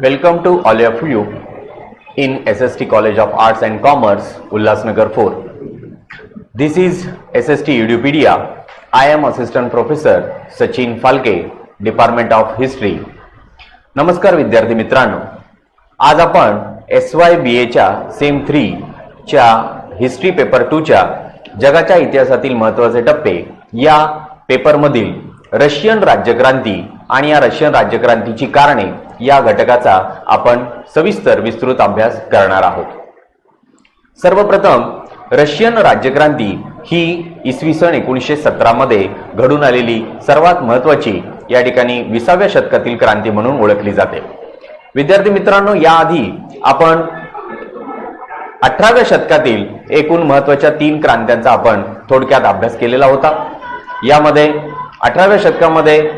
Welcome to all of you in SST College of Arts and Commerce, Ulhasnagar 4. This is SST Edupedia. I am Assistant Professor Sachin Falke, Department of History. नमस्कार विद्यार्थी मित्रांनो, आज आपण SYBA च्या same 3 च्या history paper 2 च्या जगाच्या इतिहासातील महत्त्वाचे टप्पे या पेपर मधील रशियन राज्यक्रांती आणि या रशियन राज्यक्रांतीची कारणे या घटकाचा आपण सविस्तर विस्तृत अभ्यास करणार आहोत. सर्वप्रथम रशियन राज्यक्रांती ही इसवी सन 1917 मध्ये घडून आलेली सर्वात महत्त्वाची या ठिकाणी 20व्या शतकातील क्रांती म्हणून ओळखली जाते. विद्यार्थी मित्रांनो, याआधी आपण 18व्या शतकातील एकूण महत्त्वाच्या 3 क्रांत्यांचा आपण थोडक्यात अभ्यास केलेला होता. यामध्ये 18व्या शतकामध्ये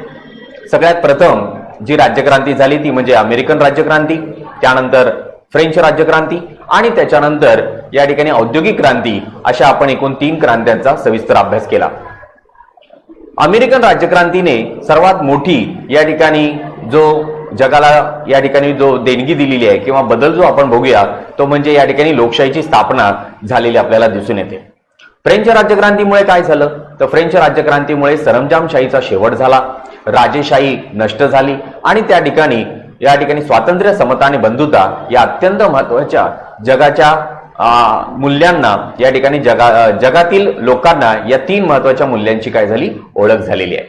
सगळ्यात प्रथम जी राज्यक्रांती झाली ती म्हणजे अमेरिकन राज्यक्रांती, त्यानंतर फ्रेंच राज्यक्रांती आणि त्याच्यानंतर या ठिकाणी औद्योगिक क्रांती, अशा आपण एकूण 3 क्रांत्यांचा सविस्तर अभ्यास केला. अमेरिकन राज्यक्रांतीने सर्वात मोठी या ठिकाणी जो जगाला या ठिकाणी जो देणगी दिलेली आहे किंवा बदल जो आपण बघूया तो म्हणजे या ठिकाणी लोकशाहीची स्थापना झालेली आपल्याला दिसून येते. फ्रेंच राज्यक्रांतीमुळे काय झालं तर फ्रेंच राज्यक्रांतीमुळे सरंजामशाहीचा शेवट झाला, राजेशाही नष्ट झाली आणि त्या ठिकाणी या ठिकाणी स्वातंत्र्य, समता आणि बंधुता या अत्यंत महत्त्वाच्या जगाच्या मूल्यांना या ठिकाणी जगातील लोकांना या 3 महत्त्वाच्या मूल्यांची काय झाली ओळख झालेली आहे.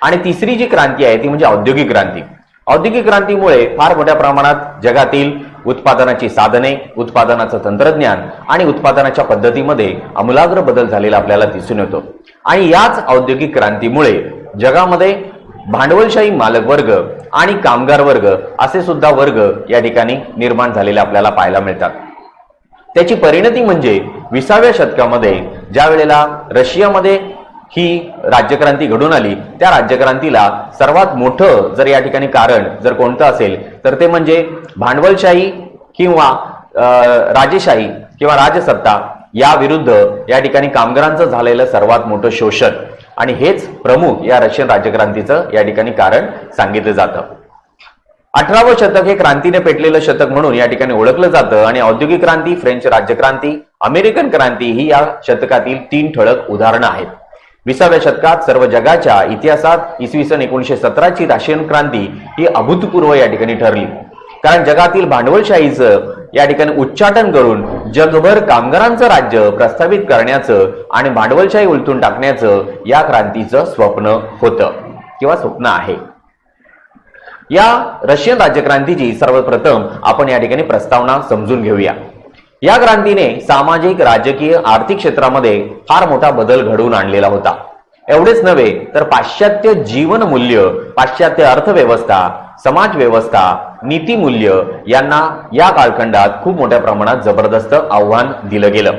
आणि तिसरी जी क्रांती आहे ती म्हणजे औद्योगिक क्रांती. औद्योगिक क्रांतीमुळे फार मोठ्या प्रमाणात जगातील उत्पादनाची साधने, उत्पादनाचं तंत्रज्ञान आणि उत्पादनाच्या पद्धतीमध्ये आमूलाग्र बदल झालेला आपल्याला दिसून येतो. आणि याच औद्योगिक क्रांतीमुळे जगामध्ये भांडवलशाही मालक वर्ग आणि कामगार वर्ग असे सुद्धा वर्ग या ठिकाणी निर्माण झालेले आपल्याला पाहायला मिळतात. त्याची परिणती म्हणजे 20व्या शतकामध्ये ज्या वेळेला रशियामध्ये ही राज्यक्रांती घडून आली, त्या राज्यक्रांतीला सर्वात मोठं जर या ठिकाणी कारण जर कोणतं असेल तर ते म्हणजे भांडवलशाही किंवा राजेशाही किंवा राजसत्ता या विरुद्ध या ठिकाणी कामगारांचं झालेलं सर्वात मोठं शोषण, आणि हेच प्रमुख या रशियन राज्यक्रांतीचं या ठिकाणी कारण सांगितलं जातं. 18वं शतक हे क्रांतीने पेटलेलं शतक म्हणून या ठिकाणी ओळखलं जातं आणि औद्योगिक क्रांती, फ्रेंच राज्यक्रांती, अमेरिकन क्रांती ही या शतकातील 3 ठळक उदाहरणं आहेत. 20व्या शतकात सर्व जगाच्या इतिहासात इसवी सन 1917 ची रशियन क्रांती ही अभूतपूर्व या ठिकाणी ठरली, कारण जगातील भांडवलशाहीचं या ठिकाणी उच्चाटन करून जगभर कामगारांचं राज्य प्रस्थापित करण्याचं आणि भांडवलशाही उलटून टाकण्याचं या क्रांतीचं स्वप्न होतं किंवा स्वप्न आहे. या रशियन राज्यक्रांतीची सर्वप्रथम आपण या ठिकाणी प्रस्तावना समजून घेऊया. या क्रांतीने सामाजिक, राजकीय, आर्थिक क्षेत्रामध्ये फार मोठा बदल घडवून आणलेला होता. एवढेच नव्हे तर पाश्चात्य जीवन मूल्य, पाश्चात्य अर्थव्यवस्था, समाज व्यवस्था, नीती मूल्य यांना या कालखंडात खूप मोठ्या प्रमाणात जबरदस्त आव्हान दिलं गेलं.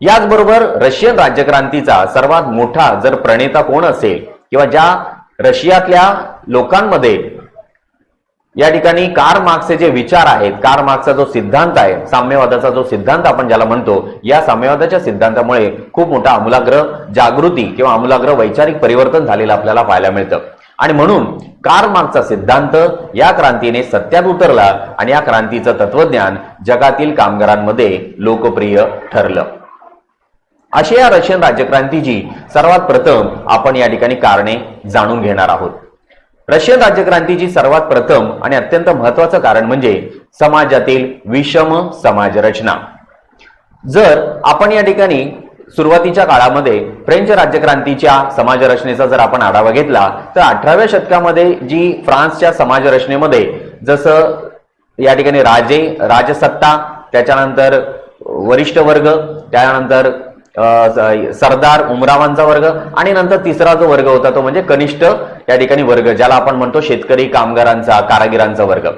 याचबरोबर रशियन राज्यक्रांतीचा सर्वात मोठा जर प्रणेता कोण असेल किंवा ज्या रशियातल्या लोकांमध्ये या ठिकाणी कार्ल मार्क्सचे जे विचार आहेत, कार्ल मार्क्सचा जो सिद्धांत आहे, साम्यवादाचा जो सिद्धांत आपण ज्याला म्हणतो, या साम्यवादाच्या सिद्धांतामुळे खूप मोठा आमूलाग्र जागृती किंवा आमूलाग्र वैचारिक परिवर्तन झालेलं आपल्याला पाहायला मिळतं. आणि म्हणून कार्ल मार्क्सचा सिद्धांत या क्रांतीने सत्यात उतरला आणि या क्रांतीचं तत्वज्ञान जगातील कामगारांमध्ये लोकप्रिय ठरलं. अशा या रशियन राज्यक्रांतीची सर्वात प्रथम आपण या ठिकाणी कारणे जाणून घेणार आहोत. रशियन राज्यक्रांतीची सर्वात प्रथम आणि अत्यंत महत्त्वाचं कारण म्हणजे समाजातील विषम समाज रचना. जर आपण या ठिकाणी सुरुवातीच्या काळामध्ये फ्रेंच राज्यक्रांतीच्या समाज रचनेचा जर आपण आढावा घेतला तर 18व्या शतकामध्ये जी फ्रान्सच्या समाज रचनेमध्ये जसं या ठिकाणी राजसत्ता, त्याच्यानंतर वरिष्ठ वर्ग, त्यानंतर सरदार, उमरावांचा वर्ग आणि नंतर तिसरा जो वर्ग होता तो म्हणजे कनिष्ठ या ठिकाणी वर्ग, ज्याला आपण म्हणतो शेतकरी, कामगारांचा, कारागिरांचा वर्ग.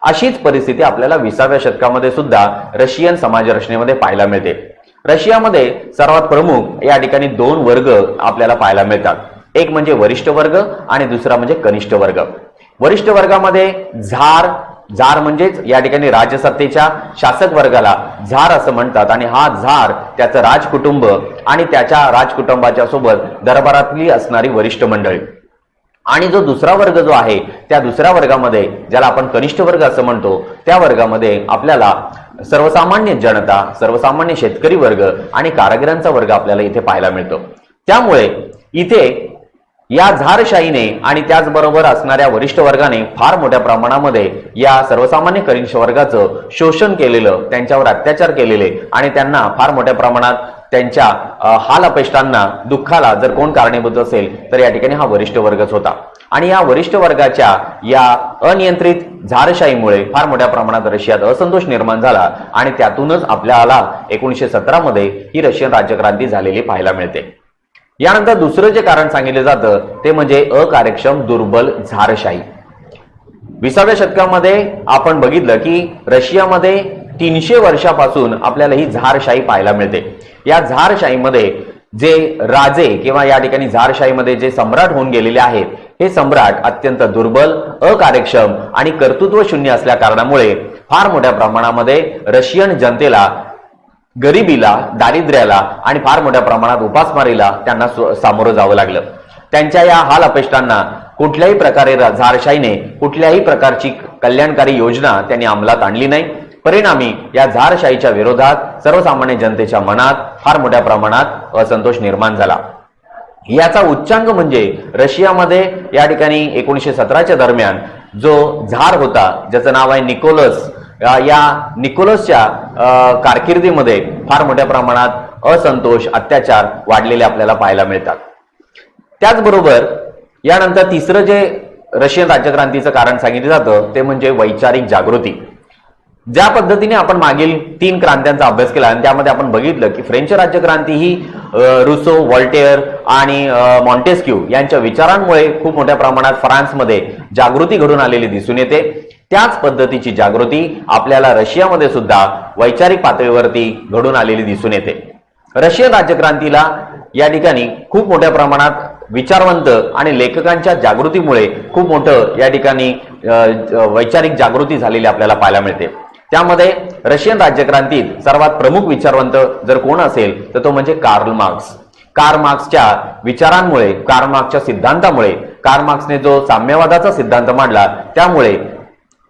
अशीच परिस्थिती आपल्याला 20व्या शतकामध्ये सुद्धा रशियन समाज रचनेमध्ये पाहायला मिळते. रशियामध्ये सर्वात प्रमुख या ठिकाणी 2 वर्ग आपल्याला पाहायला मिळतात. एक म्हणजे वरिष्ठ वर्ग आणि दुसरा म्हणजे कनिष्ठ वर्ग. वरिष्ठ वर्गामध्ये झार म्हणजेच या ठिकाणी राजसत्तेच्या शासक वर्गाला झार असं म्हणतात आणि हा झार त्याचं राजकुटुंब आणि त्याच्या राजकुटुंबाच्या सोबत दरबारातली असणारी वरिष्ठ मंडळी. आणि जो दुसरा वर्ग जो आहे त्या दुसऱ्या वर्गामध्ये, ज्याला आपण कनिष्ठ वर्ग असं म्हणतो, त्या वर्गामध्ये आपल्याला सर्वसामान्य जनता, सर्वसामान्य शेतकरी वर्ग आणि कारागिरांचा वर्ग आपल्याला इथे पाहायला मिळतो. त्यामुळे इथे या झारशाहीने आणि त्याचबरोबर असणाऱ्या वरिष्ठ वर्गाने फार मोठ्या प्रमाणामध्ये या सर्वसामान्य कनिष्ठ वर्गाचं शोषण केलेलं, त्यांच्यावर अत्याचार केलेले आणि त्यांना फार मोठ्या प्रमाणात त्यांच्या हाल अपेष्टांना, दुःखाला जर कोण कारणीभूत असेल तर या ठिकाणी हा वरिष्ठ वर्गच होता. आणि या वरिष्ठ वर्गाच्या या अनियंत्रित झारशाहीमुळे फार मोठ्या प्रमाणात रशियात असंतोष निर्माण झाला आणि त्यातूनच आपल्याला 1917 मध्ये ही रशियन राज्यक्रांती झालेली पाहायला मिळते. यानंतर दुसरं जे कारण सांगितलं जातं ते म्हणजे अकार्यक्षम दुर्बल झारशाही. 20व्या शतकामध्ये आपण बघितलं की रशियामध्ये 300 वर्षापासून आपल्याला ही झारशाही पाहायला मिळते. या झारशाहीमध्ये जे राजे किंवा या ठिकाणी झारशाहीमध्ये जे सम्राट होऊन गेलेले आहेत, हे सम्राट अत्यंत दुर्बल, अकार्यक्षम आणि कर्तृत्व शून्य असल्या कारणामुळे फार मोठ्या प्रमाणामध्ये रशियन जनतेला, गरिबीला, दारिद्र्याला आणि फार मोठ्या प्रमाणात उपासमारीला त्यांना सामोरं जावं लागलं. त्यांच्या या हाल अपेष्टांना कुठल्याही प्रकारे झारशाहीने कुठल्याही प्रकारची कल्याणकारी योजना त्यांनी अंमलात आणली नाही. परिणामी या झारशाहीच्या विरोधात सर्वसामान्य जनतेच्या मनात फार मोठ्या प्रमाणात असंतोष निर्माण झाला. याचा उच्चांक म्हणजे रशियामध्ये या ठिकाणी 1917च्या दरम्यान जो झार होता, ज्याचं नाव आहे निकोलस, या निकोलसच्या कारकिर्दीमध्ये फार मोठ्या प्रमाणात असंतोष, अत्याचार वाढलेले आपल्याला पाहायला मिळतात. त्याचबरोबर यानंतर तिसरं जे रशियन राज्यक्रांतीचं कारण सांगितलं जातं ते म्हणजे वैचारिक जागृती. ज्या पद्धतीने आपण मागील 3 क्रांत्यांचा अभ्यास केला आणि त्यामध्ये आपण बघितलं की फ्रेंच राज्यक्रांती ही रुसो, व्हॉल्टेअर आणि मॉन्टेस्क्यू यांच्या विचारांमुळे खूप मोठ्या प्रमाणात फ्रान्समध्ये जागृती घडून आलेली दिसून येते. त्याच पद्धतीची जागृती आपल्याला रशियामध्ये सुद्धा वैचारिक पातळीवरती घडून आलेली दिसून येते. रशियन राज्यक्रांतीला या ठिकाणी खूप मोठ्या प्रमाणात विचारवंत आणि लेखकांच्या जागृतीमुळे खूप मोठं या ठिकाणी वैचारिक जागृती झालेली आपल्याला पाहायला मिळते. त्यामध्ये रशियन राज्यक्रांतीत सर्वात प्रमुख विचारवंत जर कोण असेल तर तो म्हणजे कार्ल मार्क्स. कार्ल मार्क्सच्या विचारांमुळे, कार्ल मार्क्सच्या सिद्धांतामुळे, कार्ल मार्क्सने जो साम्यवादाचा सिद्धांत मांडला त्यामुळे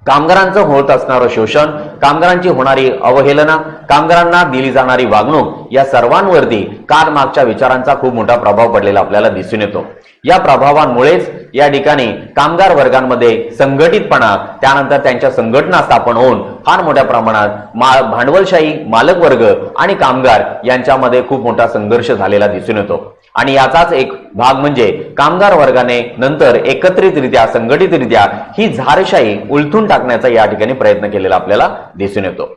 कामगारांचं होत असणारं शोषण, कामगारांची होणारी अवहेलना, कामगारांना दिली जाणारी वागणूक या सर्वांवरती कार्ल मार्क्सच्या विचारांचा खूप मोठा प्रभाव पडलेला आपल्याला दिसून येतो. या प्रभावांमुळेच या ठिकाणी कामगार वर्गांमध्ये संघटितपणा, त्यानंतर त्यांच्या संघटना स्थापन होऊन फार मोठ्या प्रमाणात भांडवलशाही, मालक वर्ग आणि कामगार यांच्यामध्ये खूप मोठा संघर्ष झालेला दिसून येतो. आणि याचाच एक भाग म्हणजे कामगार वर्गाने नंतर एकत्रितरित्या, संघटितरित्या ही झारशाही उलथून टाकण्याचा या ठिकाणी प्रयत्न केलेला आपल्याला दिसून येतो.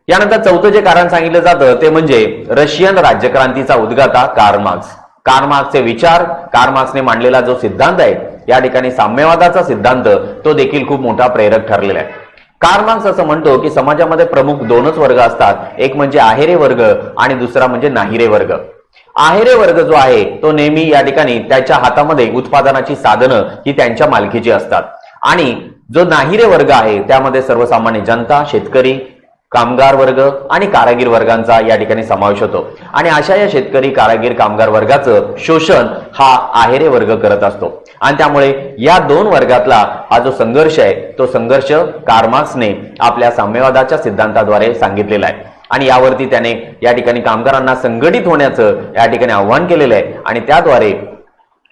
यानंतर चौथं जे कारण सांगितलं जातं ते म्हणजे रशियन राज्यक्रांतीचा उद्गाता कार्ल मार्क्स. कार्ल मार्क्सचे विचार, कार्ल मार्क्सने मांडलेला जो सिद्धांत आहे या ठिकाणी साम्यवादाचा सिद्धांत, तो देखील खूप मोठा प्रेरक ठरलेला आहे. कार्ल मार्क्स असं म्हणतो की समाजामध्ये प्रमुख 2च वर्ग असतात, एक म्हणजे आहेरे वर्ग आणि दुसरा म्हणजे नाहिरे वर्ग. आहेरे वर्ग जो आहे तो नेहमी या ठिकाणी त्याच्या हातामध्ये उत्पादनाची साधनं ही त्यांच्या मालकीची असतात आणि जो नाहिरे वर्ग आहे त्यामध्ये सर्वसामान्य जनता, शेतकरी, कामगार वर्ग आणि कारागीर वर्गांचा या ठिकाणी समावेश होतो. आणि अशा या शेतकरी, कारागीर, कामगार वर्गाचं शोषण हा आहेरे वर्ग करत असतो. आणि त्यामुळे या 2 वर्गातला हा जो संघर्ष आहे तो संघर्ष कार्ल मार्क्सने आपल्या साम्यवादाच्या सिद्धांताद्वारे सांगितलेला आहे. आणि यावरती त्याने या ठिकाणी कामगारांना संघटित होण्याचं या ठिकाणी आव्हान केलेलं आहे आणि त्याद्वारे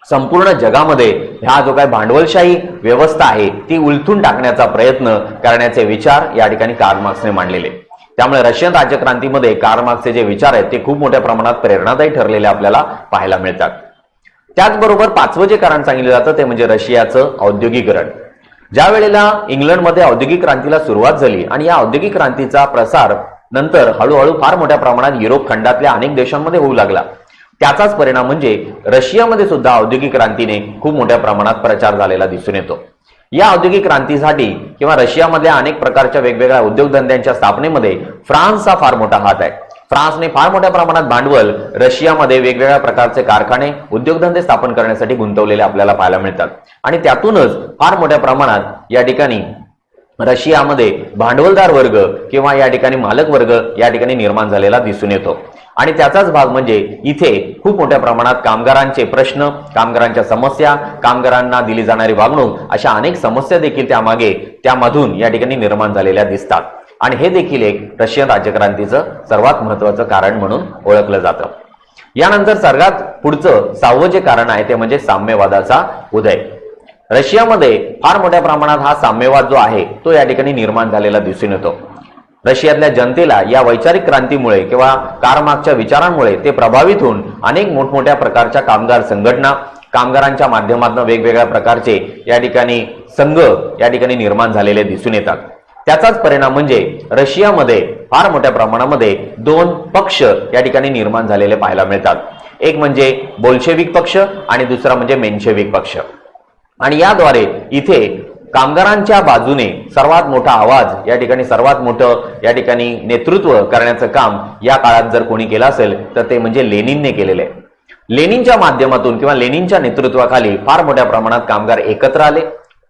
संपूर्ण जगामध्ये हा जो काही भांडवलशाही व्यवस्था आहे ती उलथून टाकण्याचा प्रयत्न करण्याचे विचार या ठिकाणी कार्ल मार्क्सने मांडलेले. त्यामुळे रशियन राज्यक्रांतीमध्ये कार्ल मार्क्सचे जे विचार आहेत ते खूप मोठ्या प्रमाणात प्रेरणादायी ठरलेले आपल्याला पाहायला मिळतात. त्याचबरोबर 5वं जे कारण सांगितलं जातं ते म्हणजे रशियाचं औद्योगिकरण. ज्या वेळेला इंग्लंडमध्ये औद्योगिक क्रांतीला सुरुवात झाली आणि या औद्योगिक क्रांतीचा प्रसार नंतर हळूहळू फार मोठ्या प्रमाणात युरोप खंडातल्या अनेक देशांमध्ये होऊ लागला. त्याचाच परिणाम म्हणजे रशियामध्ये सुद्धा औद्योगिक क्रांतीने खूप मोठ्या प्रमाणात प्रचार झालेला दिसून येतो. या औद्योगिक क्रांतीसाठी किंवा रशियामधल्या अनेक प्रकारच्या वेगवेगळ्या उद्योगधंद्यांच्या स्थापनेमध्ये फ्रान्सचा फार मोठा हात आहे. फ्रान्सने फार मोठ्या प्रमाणात भांडवल रशियामध्ये वेगवेगळ्या प्रकारचे कारखाने, उद्योगधंदे स्थापन करण्यासाठी गुंतवलेले आपल्याला पाहायला मिळतात. आणि त्यातूनच फार मोठ्या प्रमाणात या ठिकाणी रशियामध्ये भांडवलदार वर्ग किंवा या ठिकाणी मालक वर्ग या ठिकाणी निर्माण झालेला दिसून येतो। आणि त्याचाच भाग म्हणजे इथे खूप मोठ्या प्रमाणात कामगारांचे प्रश्न, कामगारांच्या समस्या, कामगारांना दिली जाणारी वागणूक अशा अनेक समस्या देखील त्यामधून या ठिकाणी निर्माण झालेल्या दिसतात। आणि हे देखील एक रशियन राज्यक्रांतीचं सर्वात महत्त्वाचं कारण म्हणून ओळखलं जातं। यानंतर सर्वात पुढचं 6वं जे कारण आहे ते म्हणजे साम्यवादाचा उदय। रशियामध्ये फार मोठ्या प्रमाणात हा साम्यवाद जो आहे तो या ठिकाणी निर्माण झालेला दिसून येतो। रशियातल्या जनतेला या वैचारिक क्रांतीमुळे किंवा कारमार्क्सच्या विचारांमुळे ते प्रभावित होऊन अनेक मोठमोठ्या प्रकारच्या कामगार संघटना, कामगारांच्या माध्यमातून वेगवेगळ्या प्रकारचे या ठिकाणी संघ या ठिकाणी निर्माण झालेले दिसून येतात। त्याचाच परिणाम म्हणजे रशियामध्ये फार मोठ्या प्रमाणामध्ये 2 पक्ष या ठिकाणी निर्माण झालेले पाहायला मिळतात। एक म्हणजे बोल्शेविक पक्ष आणि दुसरा म्हणजे मेन्शेविक पक्ष। आणि याद्वारे इथे कामगारांच्या बाजूने सर्वात मोठा आवाज या ठिकाणी सर्वात मोठं या ठिकाणी नेतृत्व करण्याचं काम या काळात जर कोणी केलं असेल तर ते म्हणजे लेनिनने केलेले आहे। लेनिनच्या माध्यमातून किंवा लेनिनच्या नेतृत्वाखाली फार मोठ्या प्रमाणात कामगार एकत्र आले।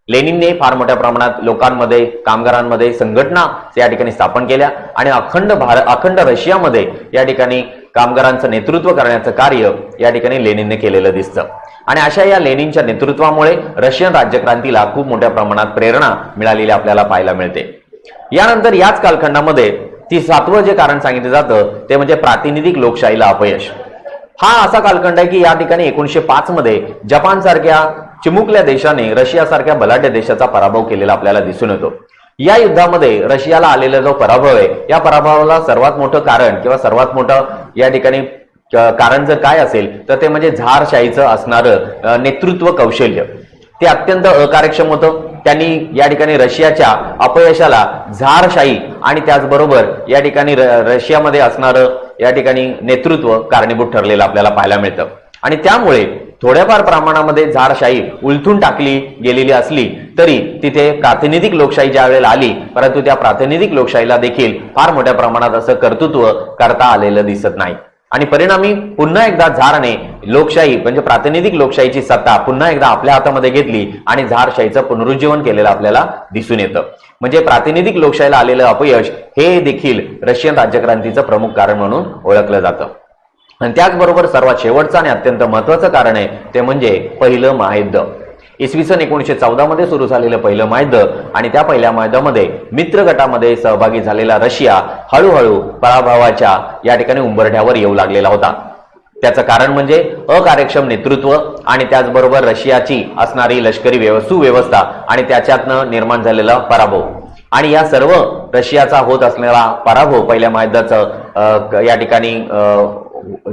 लेनिनने फार मोठ्या प्रमाणात लोकांमध्ये, कामगारांमध्ये संघटना या ठिकाणी स्थापन केल्या आणि अखंड रशियामध्ये या ठिकाणी कामगारांचं नेतृत्व करण्याचं कार्य या ठिकाणी लेनिनने केलेलं दिसतं। आणि अशा या लेनिनच्या नेतृत्वामुळे रशियन राज्यक्रांतीला खूप मोठ्या प्रमाणात प्रेरणा मिळालेली आपल्याला पाहायला मिळते। यानंतर याच कालखंडामध्ये 7वं जे कारण सांगितलं जातं ते म्हणजे प्रातिनिधिक लोकशाहीला अपयश। हा असा कालखंड आहे की या ठिकाणी 1905 मध्ये जपान सारख्या चिमुकल्या देशाने रशियासारख्या बलाढ्य देशाचा पराभव केलेला आपल्याला दिसून येतो। या युद्धामध्ये रशियाला आलेला जो पराभव आहे या पराभवाला सर्वात मोठं कारण किंवा सर्वात मोठं या ठिकाणी कारण जर काय असेल तर ते म्हणजे झारशाहीचं असणारं नेतृत्व कौशल्य। ते अत्यंत अकार्यक्षम होतं। त्यांनी या ठिकाणी रशियाच्या अपयशाला झारशाही आणि त्याचबरोबर या ठिकाणी रशियामध्ये असणारं या ठिकाणी नेतृत्व कारणीभूत ठरलेलं आपल्याला पाहायला मिळतं। आणि त्यामुळे थोड्याफार प्रमाणामध्ये झारशाही उलथून टाकली गेलेली असली तरी तिथे प्रातिनिधिक लोकशाही ज्या वेळेला आली परंतु त्या प्रातिनिधिक लोकशाहीला देखील फार मोठ्या प्रमाणात असं कर्तृत्व करता आलेलं दिसत नाही। आणि परिणामी पुन्हा एकदा झारने लोकशाही म्हणजे प्रातिनिधिक लोकशाहीची सत्ता पुन्हा एकदा आपल्या हातामध्ये घेतली आणि झारशाहीचं पुनरुज्जीवन केलेलं आपल्याला दिसून येतं। म्हणजे प्रातिनिधिक लोकशाहीला आलेलं अपयश हे देखील रशियन राज्यक्रांतीचं प्रमुख कारण म्हणून ओळखलं जातं। आणि त्याचबरोबर सर्वात शेवटचं आणि अत्यंत महत्त्वाचं कारण आहे ते म्हणजे पहिलं महायुद्ध। इसवी सन 1914 मध्ये सुरू झालेलं पहिलं महायुद्ध आणि त्या पहिल्या महायुद्धामध्ये मित्र गटामध्ये सहभागी झालेला रशिया हळूहळू पराभवाच्या या ठिकाणी उंबरठ्यावर येऊ लागलेला होता। त्याचं कारण म्हणजे अकार्यक्षम नेतृत्व आणि त्याचबरोबर रशियाची असणारी लष्करी सुव्यवस्था आणि त्याच्यातनं निर्माण झालेला पराभव। आणि या सर्व रशियाचा होत असलेला पराभव पहिल्या महायुद्धाचं या ठिकाणी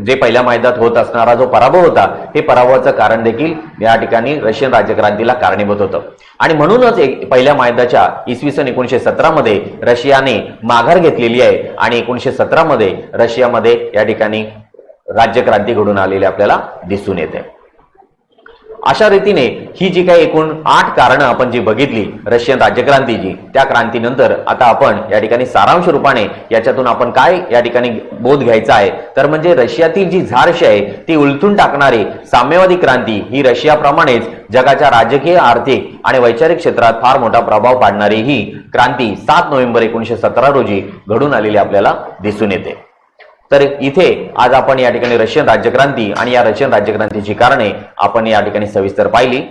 जे पहिल्या महायुद्धात होत असणारा जो पराभव होता हे पराभवाचं कारण देखील या ठिकाणी रशियन राज्यक्रांतीला कारणीभूत होतं। आणि म्हणूनच पहिल्या महायुद्धाच्या इसवी सन 1917 मध्ये रशियाने माघार घेतलेली आहे आणि 1917 मध्ये रशियामध्ये या ठिकाणी राज्यक्रांती घडून आलेली आपल्याला दिसून येते। अशा रीतीने ही जी काही एकूण 8 कारणं आपण जी बघितली रशियन राज्यक्रांतीची, त्या क्रांतीनंतर आता आपण या ठिकाणी सारांश रूपाने याच्यातून आपण काय या ठिकाणी बोध घ्यायचा आहे तर म्हणजे रशियातील जी झारशाही आहे ती उलथून टाकणारी साम्यवादी क्रांती ही रशियाप्रमाणेच जगाच्या राजकीय, आर्थिक आणि वैचारिक क्षेत्रात फार मोठा प्रभाव पाडणारी ही क्रांती 7 नोव्हेंबर 1917 रोजी घडून आलेली आपल्याला दिसून येते। तर इथे आज आपण या ठिकाणी रशियन राज्यक्रांती आणि या रशियन राज्यक्रांतीची कारणे आपण या ठिकाणी सविस्तर पाहिली।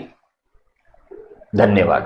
धन्यवाद।